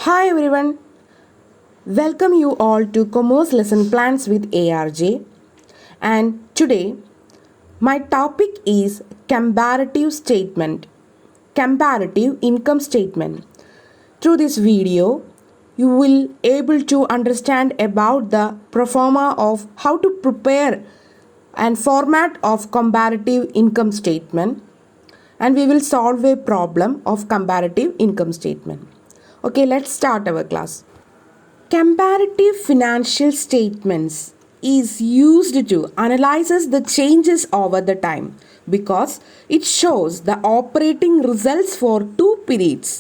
Hi everyone, welcome you all to Commerce Lesson Plans with ARJ, and today my topic is comparative income statement. Through this video, you will able to understand about the pro forma of how to prepare and format of comparative income statement, and we will solve a problem of comparative income statement. Okay, let's start our class. Comparative financial statements is used to analyze the changes over the time because it shows the operating results for two periods,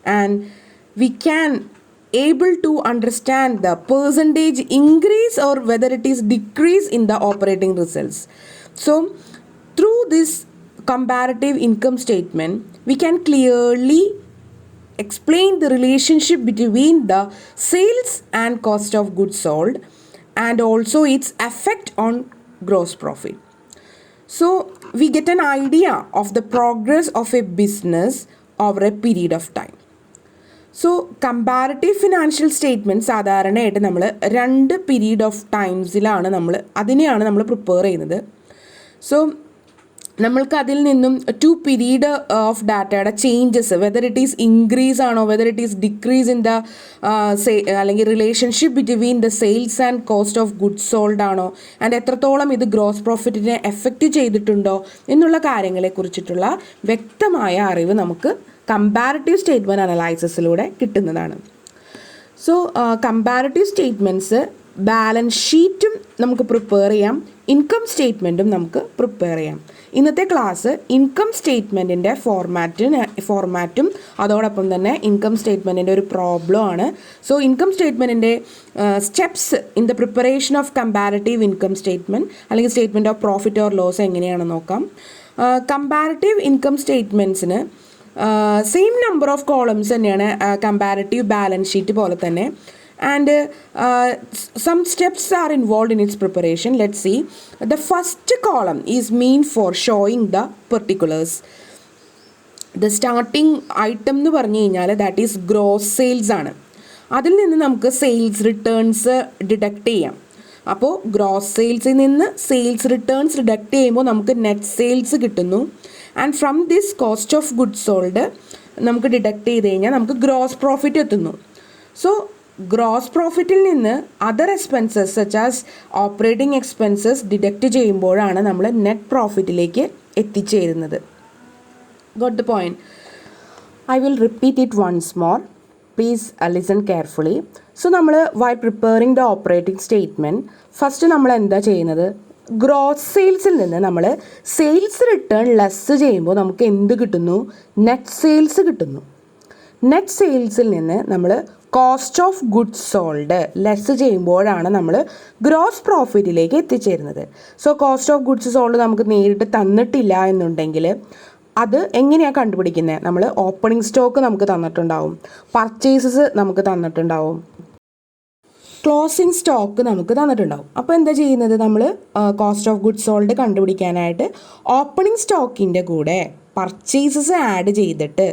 and we can able to understand the percentage increase or whether it is decrease in the operating results. So through this comparative income statement we can clearly explain the relationship between the sales and cost of goods sold and also its effect on gross profit. So we get an idea of the progress of a business over a period of time. So comparative financial statement സാധാരണയായിട്ട് നമ്മൾ രണ്ട് period of ടൈംസിലാണ് അതിനെയാണ് നമ്മൾ prepare ചെയ്യുന്നത്. So നമ്മൾക്ക് അതിൽ നിന്നും two period of ഡാറ്റയുടെ changes whether it is increase ആണോ whether it is decrease in the അല്ലെങ്കിൽ relationship between the sales and cost of goods sold ആണോ ആൻഡ് എത്രത്തോളം ഇത് ഗ്രോസ് പ്രോഫിറ്റിനെ എഫക്റ്റ് ചെയ്തിട്ടുണ്ടോ എന്നുള്ള കാര്യങ്ങളെക്കുറിച്ചിട്ടുള്ള വ്യക്തമായ അറിവ് നമുക്ക് കമ്പാരിറ്റീവ് സ്റ്റേറ്റ്മെൻറ്റ് അനലൈസിസിലൂടെ കിട്ടുന്നതാണ്. സോ കമ്പാരിറ്റീവ് സ്റ്റേറ്റ്മെൻറ്റ്സ് ബാലൻസ് ഷീറ്റും നമുക്ക് പ്രിപ്പയർ ചെയ്യാം, ഇൻകം സ്റ്റേറ്റ്മെൻറ്റും നമുക്ക് പ്രിപ്പയർ ചെയ്യാം. ഇന്നത്തെ ക്ലാസ് ഇൻകം സ്റ്റേറ്റ്മെൻറ്റിൻ്റെ ഫോർമാറ്റും അതോടൊപ്പം തന്നെ ഇൻകം സ്റ്റേറ്റ്മെൻറ്റിൻ്റെ ഒരു പ്രോബ്ലം ആണ്. സോ ഇൻകം സ്റ്റേറ്റ്മെൻറ്റിൻ്റെ steps in the preparation of comparative income statement അല്ലെങ്കിൽ statement of profit or loss എങ്ങനെയാണെന്ന് നോക്കാം. കമ്പാരിറ്റീവ് ഇൻകം സ്റ്റേറ്റ്മെൻറ്റ്സിന് സെയിം നമ്പർ ഓഫ് കോളംസ് തന്നെയാണ് കമ്പാരിറ്റീവ് ബാലൻസ് ഷീറ്റ് പോലെ തന്നെ, and some steps are involved in its preparation. Let's see. The first column is meant for showing the particulars. The starting item എന്ന് പറഞ്ഞു കഴിഞ്ഞാൽ that is gross sales ആണ്. അതിൽ നിന്ന് നമുക്ക് സെയിൽസ് റിട്ടേൺസ് ഡിഡക്റ്റ് ചെയ്യാം. അപ്പോൾ ഗ്രോസ് സെയിൽസിൽ നിന്ന് സെയിൽസ് റിട്ടേൺസ് ഡിഡക്റ്റ് ചെയ്യുമ്പോൾ നമുക്ക് നെറ്റ് സെയിൽസ് കിട്ടുന്നു. And from this cost of goods sold നമുക്ക് ഡിഡക്റ്റ് ചെയ്ത് കഴിഞ്ഞാൽ നമുക്ക് ഗ്രോസ് പ്രോഫിറ്റ് എത്തുന്നു. സോ ഗ്രോസ് പ്രോഫിറ്റിൽ നിന്ന് other expenses such as operating expenses deduct ചെയ്യുമ്പോഴാണ് നമ്മൾ നെറ്റ് പ്രോഫിറ്റിലേക്ക് എത്തിച്ചേരുന്നത്. Got the point. I will repeat it once more. Please listen carefully. So നമ്മൾ why preparing the operating statement first നമ്മൾ എന്താ ചെയ്യുന്നത്, ഗ്രോസ് സെയിൽസിൽ നിന്ന് നമ്മൾ സെയിൽസ് റിട്ടേൺ ലെസ് ചെയ്യുമ്പോൾ നമുക്ക് എന്ത് കിട്ടുന്നു, നെറ്റ് സെയിൽസ് കിട്ടുന്നു. നെറ്റ് സെയിൽസിൽ നിന്ന് നമ്മൾ cost of goods sold less ചെയ്യുമ്പോഴാണ് നമ്മൾ ഗ്രോസ് പ്രോഫിറ്റിലേക്ക് എത്തിച്ചേരുന്നത്. So cost of goods sold നമുക്ക് നേരിട്ട് തന്നിട്ടില്ല എന്നുണ്ടെങ്കിൽ അത് എങ്ങനെയാണ് കണ്ടുപിടിക്കുന്നത്, നമ്മൾ ഓപ്പണിംഗ് സ്റ്റോക്ക് നമുക്ക് തന്നിട്ടുണ്ടാവും, പർച്ചേസസ് നമുക്ക് തന്നിട്ടുണ്ടാവും, ക്ലോസിംഗ് സ്റ്റോക്ക് നമുക്ക് തന്നിട്ടുണ്ടാവും. അപ്പോൾ എന്താ ചെയ്യുന്നത്, നമ്മൾ കോസ്റ്റ് ഓഫ് ഗുഡ്സ് സോൾഡ് കണ്ടുപിടിക്കാനായിട്ട് ഓപ്പണിംഗ് സ്റ്റോക്കിൻ്റെ കൂടെ പർച്ചേസസ് ആഡ് ചെയ്തിട്ട്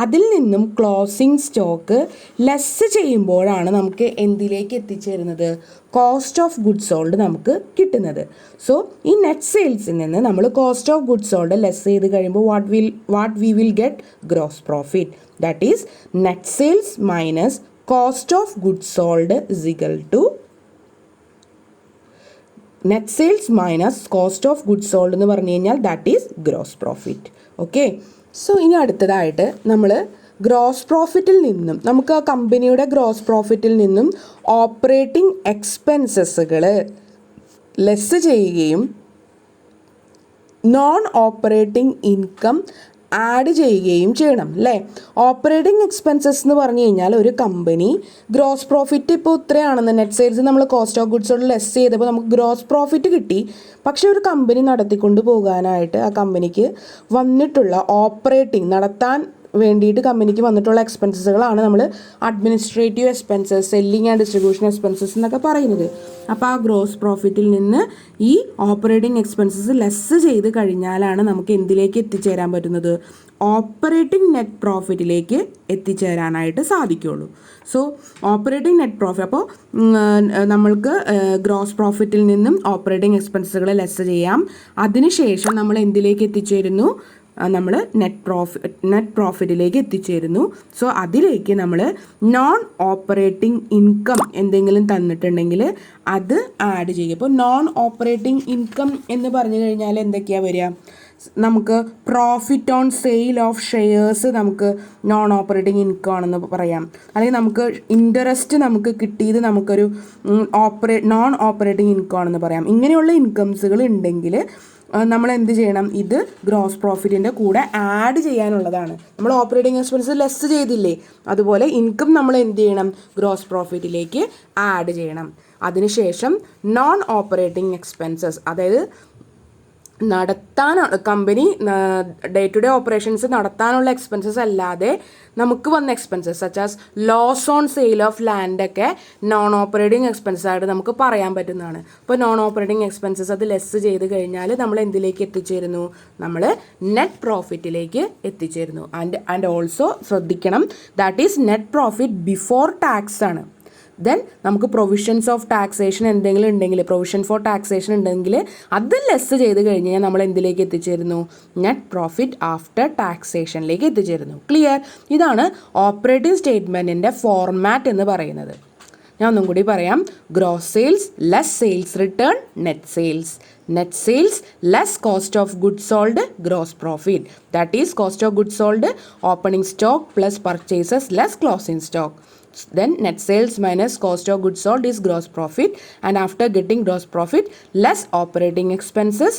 അതിൽ നിന്നും ക്ലോസിംഗ് സ്റ്റോക്ക് ലെസ് ചെയ്യുമ്പോഴാണ് നമുക്ക് എന്തിലേക്ക് എത്തിച്ചേരുന്നത്, കോസ്റ്റ് ഓഫ് ഗുഡ്സ് സോൾഡ് നമുക്ക് കിട്ടുന്നത്. സോ ഈ നെറ്റ് സെയിൽസിൽ നിന്ന് നമ്മൾ cost of goods sold less ചെയ്ത് കഴിയുമ്പോൾ what we will get, gross profit. That is net sales minus cost of goods sold is equal to net sales minus cost of goods sold എന്ന് പറഞ്ഞു കഴിഞ്ഞാൽ that is gross profit. Okay. So ഇനി അടുത്തതായിട്ട് നമ്മൾ gross പ്രോഫിറ്റിൽ നിന്നും നമുക്ക് ആ കമ്പനിയുടെ ഗ്രോസ് പ്രോഫിറ്റിൽ നിന്നും ഓപ്പറേറ്റിംഗ് എക്സ്പെൻസസുകൾ ലെസ് ചെയ്യുകയും നോൺ ഓപ്പറേറ്റിംഗ് ഇൻകം ആഡ് ചെയ്യുകയും ചെയ്യണം അല്ലേ. ഓപ്പറേറ്റിംഗ് എക്സ്പെൻസസ് എന്ന് പറഞ്ഞു കഴിഞ്ഞാൽ ഒരു കമ്പനി ഗ്രോസ് പ്രോഫിറ്റ് ഇപ്പോൾ ഇത്രയാണെന്ന്, നെറ്റ് സെയിൽസ് നമ്മൾ കോസ്റ്റ് ഓഫ് ഗുഡ്സോട് ലെസ് ചെയ്തപ്പോൾ നമുക്ക് ഗ്രോസ് പ്രോഫിറ്റ് കിട്ടി. പക്ഷേ ഒരു കമ്പനി നടത്തിക്കൊണ്ട് പോകാനായിട്ട് ആ കമ്പനിക്ക് വന്നിട്ടുള്ള നടത്താൻ വേണ്ടിയിട്ട് കമ്പനിക്ക് വന്നിട്ടുള്ള എക്സ്പെൻസസുകളാണ് നമ്മൾ administrative expenses, selling and distribution expenses എന്നൊക്കെ പറയുന്നത്. അപ്പോൾ ആ ഗ്രോസ് പ്രോഫിറ്റിൽ നിന്ന് ഈ ഓപ്പറേറ്റിംഗ് എക്സ്പെൻസസ് ലെസ് ചെയ്ത് കഴിഞ്ഞാലാണ് നമുക്ക് എന്തിലേക്ക് എത്തിച്ചേരാൻ പറ്റുന്നത്? ഓപ്പറേറ്റിംഗ് നെറ്റ് പ്രോഫിറ്റിലേക്ക് എത്തിച്ചേരാനായിട്ട് സാധിക്കുള്ളൂ. സോ ഓപ്പറേറ്റിംഗ് നെറ്റ് പ്രോഫിറ്റ്, അപ്പോൾ നമ്മൾക്ക് ഗ്രോസ് പ്രോഫിറ്റിൽ നിന്നും ഓപ്പറേറ്റിംഗ് എക്സ്പെൻസുകൾ ലെസ് ചെയ്യാം. അതിനുശേഷം നമ്മൾ എന്തിലേക്ക് എത്തിച്ചേരുന്നു? നമ്മൾ നെറ്റ് പ്രോഫിറ്റിലേക്ക് എത്തിച്ചേരുന്നു. സോ അതിലേക്ക് നമ്മൾ നോൺ ഓപ്പറേറ്റിംഗ് ഇൻകം എന്തെങ്കിലും തന്നിട്ടുണ്ടെങ്കിൽ അത് ആഡ് ചെയ്യും. ഇപ്പോൾ നോൺ ഓപ്പറേറ്റിംഗ് ഇൻകം എന്ന് പറഞ്ഞു കഴിഞ്ഞാൽ എന്തൊക്കെയാണ് വരിക? നമുക്ക് profit on sale of shares നമുക്ക് നോൺ ഓപ്പറേറ്റിംഗ് ഇൻകം ആണെന്ന് പറയാം. അല്ലെങ്കിൽ നമുക്ക് ഇൻട്രസ്റ്റ് നമുക്ക് കിട്ടിയത് നമുക്കൊരു നോൺ ഓപ്പറേറ്റിംഗ് ഇൻകം ആണെന്ന് പറയാം. ഇങ്ങനെയുള്ള ഇൻകംസുകൾ ഉണ്ടെങ്കിൽ നമ്മൾ എന്ത് ചെയ്യണം? ഇത് ഗ്രോസ് പ്രോഫിറ്റിൻ്റെ കൂടെ ആഡ് ചെയ്യാനുള്ളതാണ്. നമ്മൾ ഓപ്പറേറ്റിംഗ് എക്സ്പെൻസ് ലെസ് ചെയ്തില്ലേ, അതുപോലെ ഇൻകം നമ്മൾ എന്ത് ചെയ്യണം? ഗ്രോസ് പ്രോഫിറ്റിലേക്ക് ആഡ് ചെയ്യണം. അതിനുശേഷം നോൺ ഓപ്പറേറ്റിംഗ് എക്സ്പെൻസസ്, അതായത് company day to day operations നടത്താനുള്ള എക്സ്പെൻസസ് അല്ലാതെ നമുക്ക് വന്ന expenses such as loss on sale of ലാൻഡൊക്കെ നോൺ ഓപ്പറേറ്റിംഗ് എക്സ്പെൻസ് ആയിട്ട് നമുക്ക് പറയാൻ പറ്റുന്നതാണ്. അപ്പോൾ നോൺ ഓപ്പറേറ്റിംഗ് എക്സ്പെൻസസ് അത് ലെസ് ചെയ്ത് കഴിഞ്ഞാൽ നമ്മൾ എന്തിലേക്ക് എത്തിച്ചേരുന്നു? നമ്മൾ നെറ്റ് പ്രോഫിറ്റിലേക്ക് എത്തിച്ചേരുന്നു. ആൻഡ് ഓൾസോ ശ്രദ്ധിക്കണം, that is net profit before tax ആണ്. ദെൻ നമുക്ക് പ്രൊവിഷൻസ് ഓഫ് ടാക്സേഷൻ എന്തെങ്കിലും ഉണ്ടെങ്കിൽ, പ്രൊവിഷൻ ഫോർ ടാക്സേഷൻ ഉണ്ടെങ്കിൽ അത് ലെസ് ചെയ്ത് കഴിഞ്ഞ് കഴിഞ്ഞാൽ നമ്മൾ എന്തിലേക്ക് എത്തിച്ചേരുന്നു? നെറ്റ് പ്രോഫിറ്റ് ആഫ്റ്റർ ടാക്സേഷനിലേക്ക് എത്തിച്ചേരുന്നു. ക്ലിയർ? ഇതാണ് ഓപ്പറേറ്റിംഗ് സ്റ്റേറ്റ്മെൻറ്റിൻ്റെ ഫോർമാറ്റ് എന്ന് പറയുന്നത്. ഞാൻ ഒന്നും കൂടി പറയാം. Gross sales less sales return net sales. Net sales less cost of goods sold gross profit. That is cost of goods sold opening stock plus purchases less closing stock. Then net sales minus cost of goods sold is gross profit, and after getting gross profit less operating expenses,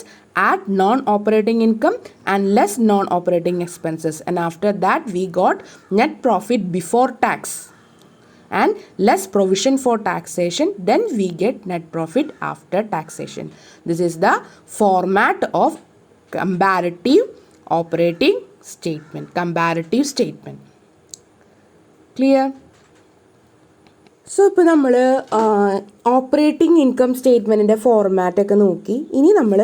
add non-operating income and less non-operating expenses, and after that we got net profit before tax and less provision for taxation, then we get net profit after taxation. This is the format of comparative operating statement, comparative statement. Clear? So ഇപ്പോൾ നമ്മൾ operating income സ്റ്റേറ്റ്മെൻറ്റിൻ്റെ ഫോർമാറ്റൊക്കെ നോക്കി. ഇനി നമ്മൾ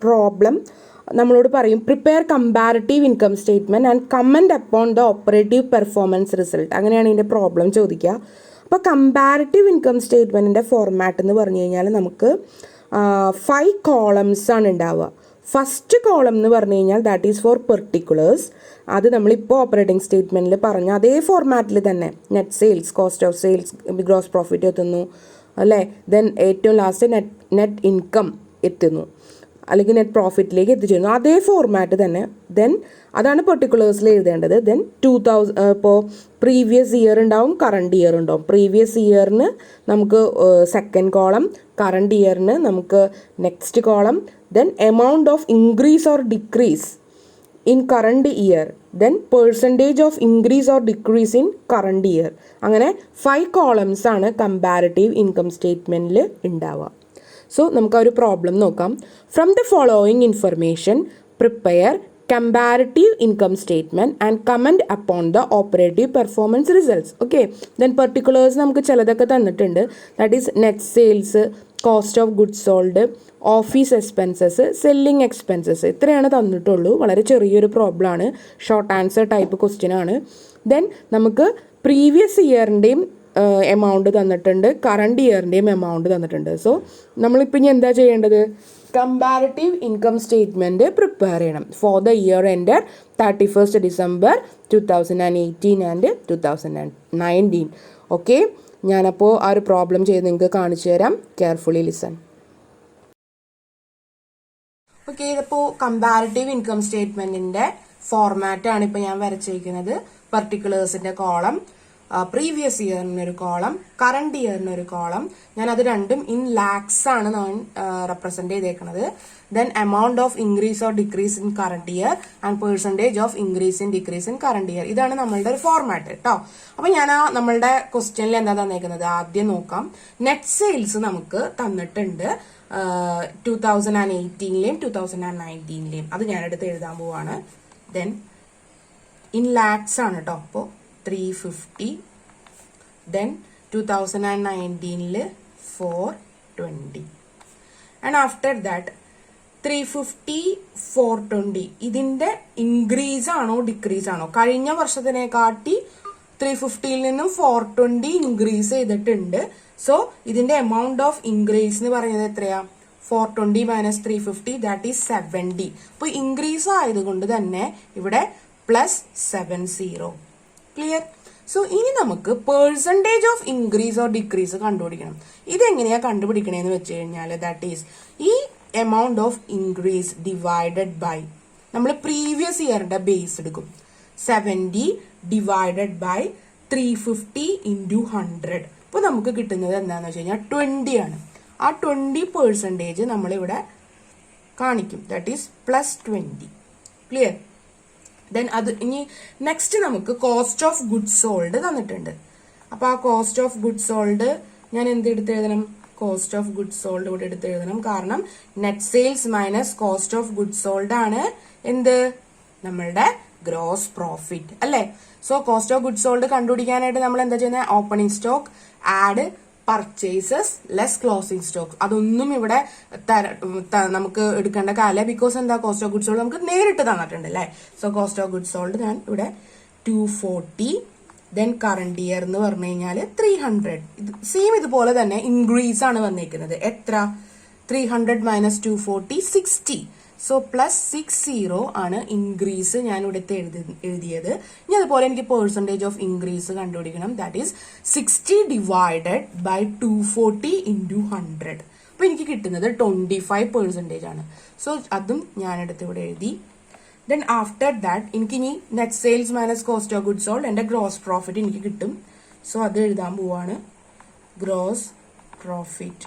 problem നമ്മളോട് പറയും, prepare comparative income statement and comment upon the operative performance result. അങ്ങനെയാണ് ഇതിൻ്റെ problem ചോദിക്കുക. അപ്പോൾ കമ്പാരിറ്റീവ് ഇൻകം സ്റ്റേറ്റ്മെൻറ്റിൻ്റെ ഫോർമാറ്റ് എന്ന് പറഞ്ഞു കഴിഞ്ഞാൽ നമുക്ക് 5 columns ആണ് ഉണ്ടാവുക. ഫസ്റ്റ് കോളം എന്ന് പറഞ്ഞു കഴിഞ്ഞാൽ ദാറ്റ് ഈസ് ഫോർ പെർട്ടിക്കുലേഴ്സ്. അത് നമ്മളിപ്പോൾ ഓപ്പറേറ്റിംഗ് സ്റ്റേറ്റ്മെൻറ്റിൽ പറഞ്ഞ അതേ ഫോർമാറ്റിൽ തന്നെ net sales, cost of sales, gross profit എത്തുന്നു അല്ലേ. ദെൻ ഏറ്റവും ലാസ്റ്റ് നെറ്റ് ഇൻകം എത്തുന്നു, അല്ലെങ്കിൽ നെറ്റ് പ്രോഫിറ്റിലേക്ക് എത്തിച്ചേരുന്നു. അതേ ഫോർമാറ്റ് തന്നെ. ദെൻ അതാണ് പെർട്ടിക്കുലേഴ്സിൽ എഴുതേണ്ടത്. ദെൻ 2000 ഇപ്പോൾ പ്രീവിയസ് ഇയർ ഉണ്ടാവും, കറണ്ട് ഇയർ ഉണ്ടാവും. പ്രീവിയസ് ഇയറിന് നമുക്ക് സെക്കൻഡ് കോളം, കറണ്ട് ഇയറിന് നമുക്ക് next column. Then amount of increase or decrease in current year. Then percentage of increase or decrease in current year. അങ്ങനെ 5 columns ആണ് comparative income സ്റ്റേറ്റ്മെൻറ്റിൽ ഉണ്ടാവുക. So നമുക്ക് ആ ഒരു പ്രോബ്ലം നോക്കാം. From the following information prepare comparative income statement and comment upon the operative performance results. Okay, then particulars നമുക്ക് ചിലതൊക്കെ തന്നിട്ടുണ്ട്. That is net sales, cost of goods sold, office expenses, selling expenses. ഇത്രയാണ് തന്നിട്ടുള്ളൂ. വളരെ ചെറിയൊരു പ്രോബ്ലമാണ്, short answer type question ആണ്. Then നമുക്ക് പ്രീവിയസ് ഇയറിൻ്റെയും എമൗണ്ട് തന്നിട്ടുണ്ട്, കറണ്ട് ഇയറിൻ്റെയും എമൗണ്ട് തന്നിട്ടുണ്ട്. സോ നമ്മളിപ്പോൾ ഇനി എന്താ ചെയ്യേണ്ടത്? കമ്പാരിറ്റീവ് ഇൻകം സ്റ്റേറ്റ്മെൻറ്റ് പ്രിപ്പയർ ചെയ്യണം for the year ended 31st December 2018 and 2019. Okay, ഞാനപ്പോൾ ആ ഒരു പ്രോബ്ലം ചെയ്ത് നിങ്ങൾക്ക് കാണിച്ചു തരാം. Carefully listen. ഓക്കെ, ഇതിപ്പോൾ കമ്പാരിറ്റീവ് ഇൻകം സ്റ്റേറ്റ്മെൻറ്റിൻ്റെ ഫോർമാറ്റാണ് ഇപ്പോൾ ഞാൻ വരച്ചിരിക്കുന്നത്. പർട്ടിക്കുലേഴ്സിൻ്റെ കോളം, പ്രീവിയസ് ഇയറിനൊരു കോളം, കറണ്ട് ഇയറിനൊരു കോളം. ഞാൻ അത് രണ്ടും ഇൻ ലാക്സ് ആണ് ഞാൻ റെപ്രസെന്റ് ചെയ്തേക്കുന്നത്. Then amount of increase or decrease in current year and percentage of increase in decrease in current year. ഇതാണ് നമ്മളുടെ ഒരു ഫോർമാറ്റ് കേട്ടോ. അപ്പൊ ഞാൻ നമ്മളുടെ ക്വസ്റ്റ്യനിൽ എന്താ തന്നേക്കുന്നത് ആദ്യം നോക്കാം. നെറ്റ് സെയിൽസ് നമുക്ക് തന്നിട്ടുണ്ട് 2018ലെയും 2019ലെയും. അത് ഞാനെടുത്ത് എഴുതാൻ പോവാണ്. ദെൻ in lakhs ആണ് കേട്ടോ. അപ്പോൾ 350. Then 2019 420. And after that 350 420 ഇതിന്റെ ഇൻക്രീസ് ആണോ ഡിക്രീസ് ആണോ? കഴിഞ്ഞ വർഷത്തിനെ കാട്ടി 350യിൽ നിന്നും 420 ഇൻക്രീസ് ചെയ്തിട്ടുണ്ട്. സോ ഇതിന്റെ എമൗണ്ട് ഓഫ് ഇൻക്രീസ് എന്ന് പറയുന്നത് എത്രയാ? 420 മൈനസ് 350 ദാറ്റ് ഈസ് 70. അപ്പൊ ഇൻക്രീസ് ആയതുകൊണ്ട് തന്നെ ഇവിടെ +70. ക്ലിയർ? സോ ഇനി നമുക്ക് percentage of increase or decrease കണ്ടുപിടിക്കണം. ഇതെങ്ങനെയാ കണ്ടുപിടിക്കണേന്ന് വെച്ച് കഴിഞ്ഞാൽ ദാറ്റ് ഈസ് ഈ amount of increase divided by നമ്മൾ പ്രീവിയസ് ഇയറിന്റെ ബേസ് എടുക്കും. 70 ഡിവൈഡഡ് ബൈ 350 ഇൻറ്റു 100. അപ്പോൾ നമുക്ക് കിട്ടുന്നത് എന്താണെന്ന് വെച്ച് കഴിഞ്ഞാൽ 20 ആണ്. ആ 20% നമ്മളിവിടെ കാണിക്കും. That is +20. ക്ലിയർ? ദെൻ അത് ഇനി നെക്സ്റ്റ് നമുക്ക് കോസ്റ്റ് ഓഫ് ഗുഡ്സ് സോൾഡ് തന്നിട്ടുണ്ട്. അപ്പൊ ആ കോസ്റ്റ് ഓഫ് ഗുഡ്സ് സോൾഡ് ഞാൻ എന്ത് എടുത്ത് എഴുതണം? കോസ്റ്റ് ഓഫ് ഗുഡ്സ് സോൾഡ് ഇവിടെ എടുത്ത് എഴുതണം. കാരണം net sales minus cost of goods sold ആണ് എന്ത്? നമ്മളുടെ ഗ്രോസ് പ്രോഫിറ്റ് അല്ലേ? So cost of goods sold കണ്ടുപിടിക്കാനായിട്ട് നമ്മൾ എന്താ ചെയ്യുന്നത്? Opening stock add purchases less closing stock. അതൊന്നും ഇവിടെ നമുക്ക് എടുക്കേണ്ട കാര്യമില്ല. ബിക്കോസ് എന്താ? കോസ്റ്റ് ഓഫ് ഗുഡ്സ് സോൾഡ് നമുക്ക് നേരിട്ട് തന്നിട്ടുണ്ട് അല്ലേ? So cost of goods sold ഞാൻ ഇവിടെ 240. ദെൻ കറണ്ട് ഇയർ എന്ന് പറഞ്ഞു കഴിഞ്ഞാൽ 300. സെയിം ഇതുപോലെ തന്നെ ഇൻക്രീസ് ആണ് വന്നിരിക്കുന്നത്. എത്ര? 300 മൈനസ് 240 60. സോ +60 ആണ് ഇൻക്രീസ് ഞാൻ ഇവിടുത്തെ എഴുതിയത്. ഇനി അതുപോലെ എനിക്ക് പെർസെൻറ്റേജ് ഓഫ് ഇൻക്രീസ് കണ്ടുപിടിക്കണം. That is 60 divided by 240 into 100. അപ്പൊ എനിക്ക് കിട്ടുന്നത് 25% ആണ്. സോ അതും ഞാനെടുത്ത് ഇവിടെ എഴുതി. ദെൻ ആഫ്റ്റർ ദാറ്റ് എനിക്കിനി net sales minus cost of goods sold എൻ്റെ ഗ്രോസ് പ്രോഫിറ്റ് എനിക്ക് കിട്ടും. സോ അത് എഴുതാൻ പോവാണ്. ഗ്രോസ് പ്രോഫിറ്റ്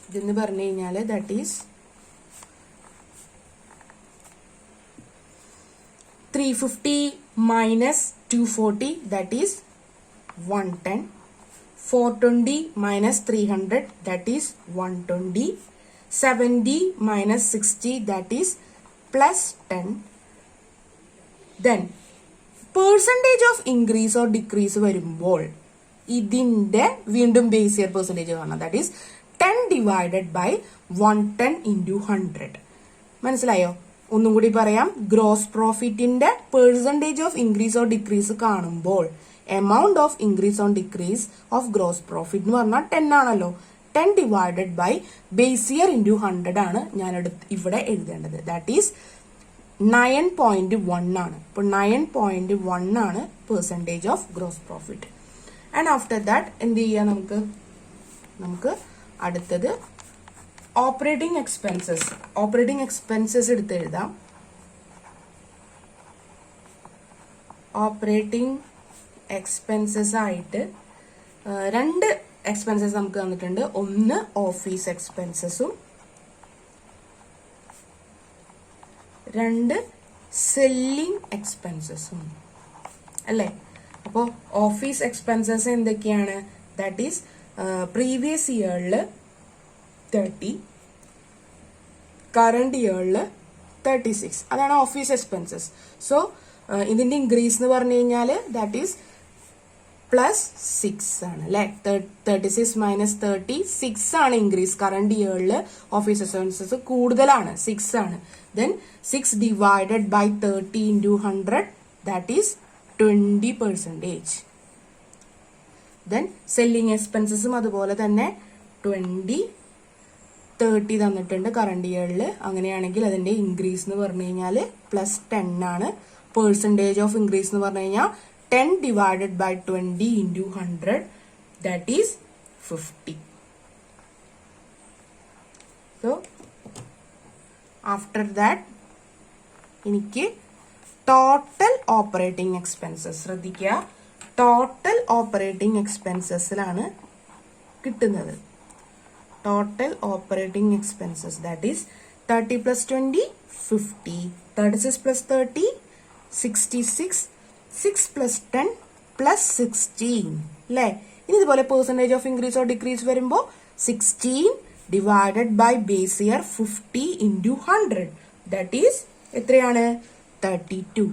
ഇതെന്ന് പറഞ്ഞു കഴിഞ്ഞാൽ that is 350 minus 240 that is 110. 420 minus 300 that is 120. 70 minus 60 that is +10. Then percentage of increase or decrease വരുമ്പോൾ ഇതിന്റെ വീണ്ടും ബേസ് ഇയർ പെർസെൻറ്റേജ് കാണാം. That is 10 divided by 110 into 100. മനസ്സിലായോ? ഒന്നും കൂടി പറയാം. ഗ്രോസ് പ്രോഫിറ്റിന്റെ percentage of increase or decrease കാണുമ്പോൾ amount of increase on decrease of gross profit എന്ന് പറഞ്ഞാൽ 10 ആണല്ലോ. 10 divided by base year into 100 ആണ് ഞാൻ ഇവിടെ എഴുതേണ്ടത്. ദാറ്റ് ഈസ് 9.1 ആണ്. അപ്പോൾ 9.1 ആണ് percentage of gross profit. And after that എന്ത് ചെയ്യാം? നമുക്ക് അടുത്തത് ഓപ്പറേറ്റിംഗ് എക്സ്പെൻസസ്. ഓപ്പറേറ്റിംഗ് എക്സ്പെൻസസ് എടുത്ത് എഴുതാം. ഓപ്പറേറ്റിംഗ് എക്സ്പെൻസസ് ആയിട്ട് 2 എക്സ്പെൻസസ് നമുക്ക് തന്നിട്ടുണ്ട്. ഒന്ന് ഓഫീസ് എക്സ്പെൻസസും 2 സെല്ലിംഗ് എക്സ്പെൻസസും അല്ലേ? അപ്പോൾ ഓഫീസ് എക്സ്പെൻസസ് എന്തൊക്കെയാണ്? ദാറ്റ് ഈസ് പ്രീവിയസ് ഇയറിൽ 30, കറണ്ട് ഇയറിൽ 36. അതാണ് ഓഫീസ് എക്സ്പെൻസസ്. സോ ഇതിന്റെ ഇൻക്രീസ് എന്ന് പറഞ്ഞു കഴിഞ്ഞാൽ ദാറ്റ് ഈസ് +6 ആണ് അല്ലെ? 36 മൈനസ് 30 6 ആണ് ഇൻക്രീസ്. കറണ്ട് ഇയറിൽ ഓഫീസ് എക്സ്പെൻസസ് കൂടുതലാണ്, 6 ആണ്. Then 6 divided by 30 into 100 that is 20%. Then selling എക്സ്പെൻസസും അതുപോലെ തന്നെ 20 30 തന്നിട്ടുണ്ട് കറണ്ട് ഇയറിൽ. അങ്ങനെയാണെങ്കിൽ അതിന്റെ ഇൻക്രീസ് എന്ന് പറഞ്ഞു കഴിഞ്ഞാൽ +10 ആണ്. പെർസെൻറ്റേജ് ഓഫ് ഇൻക്രീസ് എന്ന് പറഞ്ഞു കഴിഞ്ഞാൽ 10 divided by 20 into 100 that is 50. So after that എനിക്ക് ടോട്ടൽ ഓപ്പറേറ്റിംഗ് എക്സ്പെൻസസ് ശ്രദ്ധിക്കുക. ടോട്ടൽ ഓപ്പറേറ്റിംഗ് എക്സ്പെൻസസിലാണ് കിട്ടുന്നത്. Total operating expenses that is 30 plus 20 50, 36 plus 30 66, 6 plus 10 plus 16 അല്ലേ? ഇനി ഇതുപോലെ percentage of increase or decrease വരുമ്പോൾ 16 divided by base year 50 into 100 that is എത്രയാണ് 32.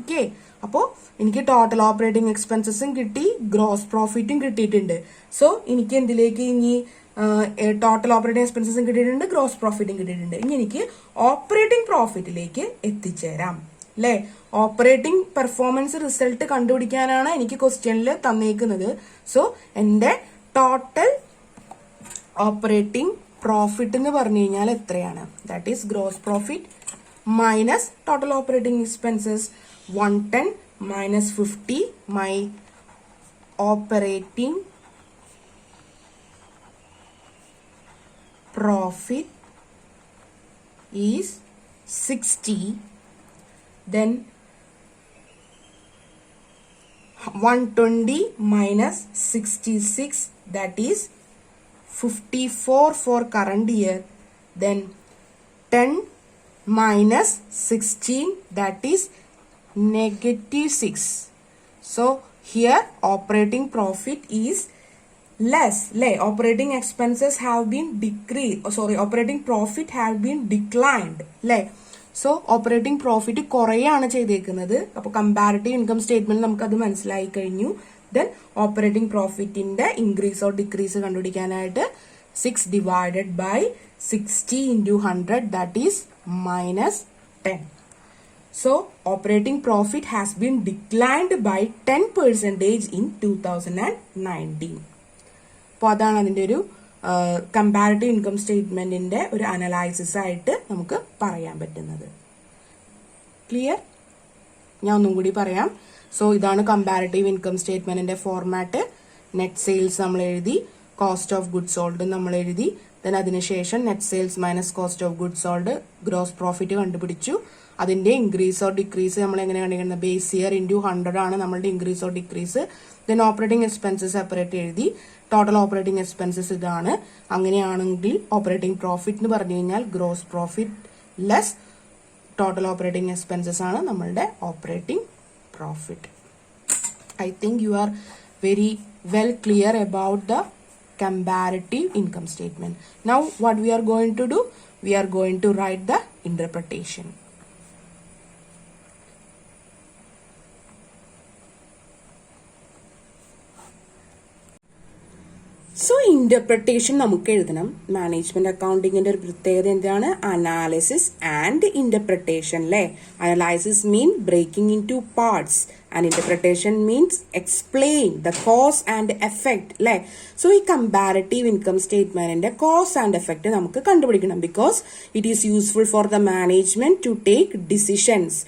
Okay, അപ്പോൾ എനിക്ക് ടോട്ടൽ ഓപ്പറേറ്റിംഗ് എക്സ്പെൻസസും കിട്ടി, ഗ്രോസ് പ്രോഫിറ്റും കിട്ടിയിട്ടുണ്ട്. സോ എനിക്ക് എന്തിലേക്ക് ഇനി ടോട്ടൽ ഓപ്പറേറ്റിംഗ് എക്സ്പെൻസസും കിട്ടിയിട്ടുണ്ട്, ഗ്രോസ് പ്രോഫിറ്റും കിട്ടിയിട്ടുണ്ട്. ഇനി എനിക്ക് ഓപ്പറേറ്റിംഗ് പ്രോഫിറ്റിലേക്ക് എത്തിച്ചേരാം അല്ലേ. ഓപ്പറേറ്റിംഗ് പെർഫോമൻസ് റിസൾട്ട് കണ്ടുപിടിക്കാനാണ് എനിക്ക് ക്വസ്റ്റ്യനിൽ തന്നേക്കുന്നത്. സോ എന്റെ ടോട്ടൽ ഓപ്പറേറ്റിംഗ് പ്രോഫിറ്റ് എന്ന് പറഞ്ഞു കഴിഞ്ഞാൽ എത്രയാണ്? That is gross profit minus total operating expenses. 110 minus 50, my operating profit is 60. Then 120 minus 66, that is 54 for current year. Then 10 minus 16, that is -6. So here operating profit is less. Operating expenses have been decreased. Operating profit have been declined. So operating profit കുറയാണ് ചെയ്തേക്കുന്നത്. അപ്പോൾ comparative income statement നമുക്ക് അത് മനസ്സിലായി കഴിഞ്ഞു. Then operating profitന്റെ increase or decrease കണ്ടുപിടിക്കാനായിട്ട് 6 divided by 60 into 100, that is -10. So operating profit has been declined by 10% in 2019. അപ്പോൾ അതാണ് അതിൻ്റെ ഒരു കമ്പാരിറ്റീവ് ഇൻകം സ്റ്റേറ്റ്മെന്റിന്റെ ഒരു അനലൈസിസ് ആയിട്ട് നമുക്ക് പറയാൻ പറ്റുന്നത്. ക്ലിയർ? ഞാൻ ഒന്നും കൂടി പറയാം. സോ ഇതാണ് കമ്പാരിറ്റീവ് ഇൻകം സ്റ്റേറ്റ്മെന്റിന്റെ ഫോർമാറ്റ്. നെറ്റ് സെയിൽസ് നമ്മൾ എഴുതി, കോസ്റ്റ് ഓഫ് ഗുഡ്സ് സോൾഡ് നമ്മൾ എഴുതി, ദെൻ അതിനുശേഷം net sales minus cost of goods sold, gross profit കണ്ടുപിടിച്ചു. അതിന്റെ ഇൻക്രീസ് ഓർ ഡിക്രീസ് നമ്മൾ എങ്ങനെ കണ്ടുപിടിക്കുന്നത്? ബേസ് ഇയർ ഇൻറ്റു 100 ആണ് നമ്മളുടെ increase or decrease. Then operating expenses separate എഴുതി, ടോട്ടൽ ഓപ്പറേറ്റിംഗ് എക്സ്പെൻസസ് ഇതാണ്. അങ്ങനെയാണെങ്കിൽ ഓപ്പറേറ്റിംഗ് പ്രോഫിറ്റ് എന്ന് പറഞ്ഞു കഴിഞ്ഞാൽ gross profit less total operating expenses ആണ് നമ്മളുടെ operating profit. I think you are very well clear about the comparative income statement. Now what we are going to do? We are going to write the interpretation. So interpretation നമുക്ക് എഴുതണം. Management അക്കൗണ്ടിങ്ങിന്റെ ഒരു പ്രത്യേകത എന്താണ്? Analysis and interpretation അല്ലേ. Analysis mean breaking in to parts and interpretation means explain the cause and effect അല്ലേ. So ഈ comparative income സ്റ്റേറ്റ്മെന്റിന്റെ കോസ് ആൻഡ് എഫക്ട് നമുക്ക് കണ്ടുപിടിക്കണം. Because it is useful for the management to take decisions.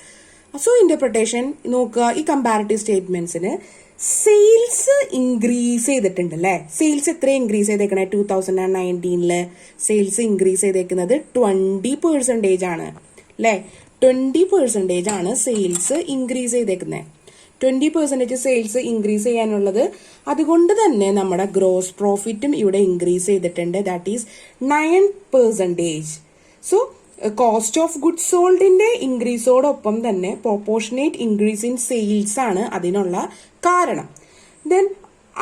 So interpretation നോക്കുക. ഈ comparative സ്റ്റേറ്റ്മെന്റ്സിന് sales increase ചെയ്തിട്ടുണ്ട് അല്ലെ. Sales എത്ര ഇൻക്രീസ് ചെയ്തേക്കണേ? 2019 സെയിൽസ് ഇൻക്രീസ് ചെയ്തേക്കുന്നത് 20% ആണ് അല്ലെ. 20% ആണ് സെയിൽസ് ഇൻക്രീസ് ചെയ്തേക്കുന്നത്. 20% സെയിൽസ് ഇൻക്രീസ് ചെയ്യാനുള്ളത്. അതുകൊണ്ട് തന്നെ നമ്മുടെ ഗ്രോസ് പ്രോഫിറ്റും ഇവിടെ ഇൻക്രീസ് ചെയ്തിട്ടുണ്ട്. That is 9%. So cost of goods സോൾഡിന്റെ ഇൻക്രീസോടൊപ്പം തന്നെ പ്രൊപ്പോർഷനേറ്റ് ഇൻക്രീസ് ഇൻ സെയിൽസ് ആണ് അതിനുള്ള കാരണം. ദെൻ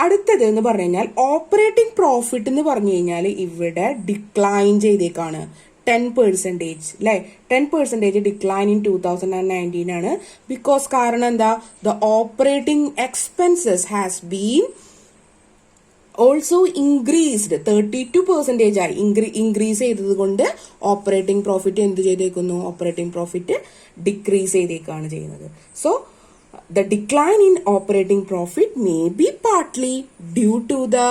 അടുത്തത് എന്ന് പറഞ്ഞു കഴിഞ്ഞാൽ ഓപ്പറേറ്റിംഗ് പ്രോഫിറ്റ് എന്ന് പറഞ്ഞു കഴിഞ്ഞാൽ ഇവിടെ ഡിക്ലൈൻ ചെയ്തേക്കാണ് 10% അല്ലെ. 10% ഡിക്ലൈൻ ഇൻ 2019 ആണ്. ബിക്കോസ് കാരണം എന്താ? The operating expenses has been also increased 32% ആയി. ഇൻക്രീസ് ചെയ്തത് കൊണ്ട് ഓപ്പറേറ്റിംഗ് പ്രോഫിറ്റ് എന്ത് ചെയ്തേക്കുന്നു? ഓപ്പറേറ്റിംഗ് പ്രോഫിറ്റ് ഡിക്രീസ് ചെയ്തേക്കാണ് ചെയ്യുന്നത്. So the decline in operating profit may be partly due to the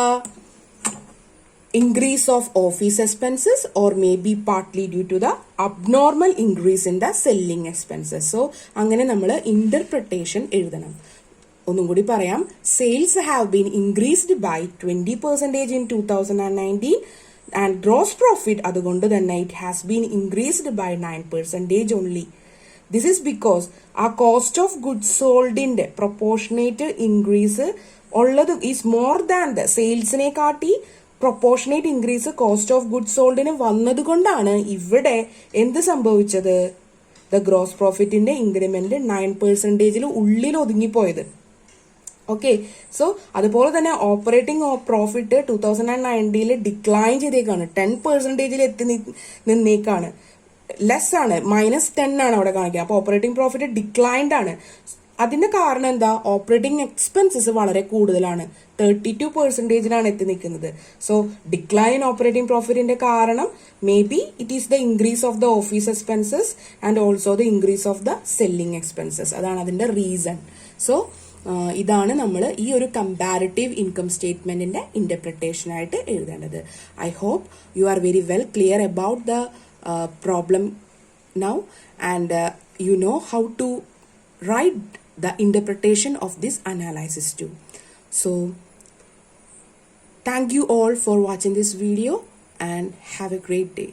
increase of office expenses or may be partly due to the abnormal increase in the selling expenses. So അങ്ങനെ നമ്മൾ interpretation എഴുതണം. ഒന്നും കൂടി പറയാം. Sales have been increased by 20% in 2019 and gross profit അതുകൊണ്ട് തന്നെ it has been increased by 9% only. This is because ആ cost of goods സോൾഡിന്റെ പ്രൊപ്പോർഷനേറ്റ് ഇൻക്രീസ് ഉള്ളത് ഈസ് മോർ ദാൻ ദ സെയിൽസിനെ കാട്ടി proportionate increase cost of goods സോൾഡിന് വന്നത് കൊണ്ടാണ് ഇവിടെ എന്ത് സംഭവിച്ചത്? ദ ഗ്രോസ് പ്രോഫിറ്റിന്റെ ഇൻക്രിമെന്റ് 9% ഉള്ളിൽ ഒതുങ്ങിപ്പോയത്. ഓക്കെ. സോ അതുപോലെ തന്നെ ഓപ്പറേറ്റിംഗ് പ്രോഫിറ്റ് 2019 ഡിക്ലൈൻ ചെയ്തേക്കാണ്. 10% എത്തി നിന്നേക്കാണ്. ലെസ് ആണ്, -10 ആണ് അവിടെ കാണിക്കുക. അപ്പോൾ ഓപ്പറേറ്റിംഗ് പ്രോഫിറ്റ് ഡിക്ലൈൻഡ് ആണ്. അതിന്റെ കാരണം എന്താ? ഓപ്പറേറ്റിംഗ് എക്സ്പെൻസസ് വളരെ കൂടുതലാണ്, 32% എത്തി നിൽക്കുന്നത്. സോ ഡിക്ലൈൻ ഓപ്പറേറ്റിംഗ് പ്രോഫിറ്റിന്റെ കാരണം may be it is the increase of the office expenses and also the increase of the selling expenses. അതാണ് അതിന്റെ റീസൺ. സോ ഇതാണ് നമ്മൾ ഈ ഒരു കമ്പാരിറ്റീവ് ഇൻകം സ്റ്റേറ്റ്മെന്റിന്റെ ഇന്റർപ്രിട്ടേഷൻ ആയിട്ട് എഴുതേണ്ടത്. I hope you are very well clear about the problem now, and you know how to write the interpretation of this analysis too. So thank you all for watching this video and have a great day.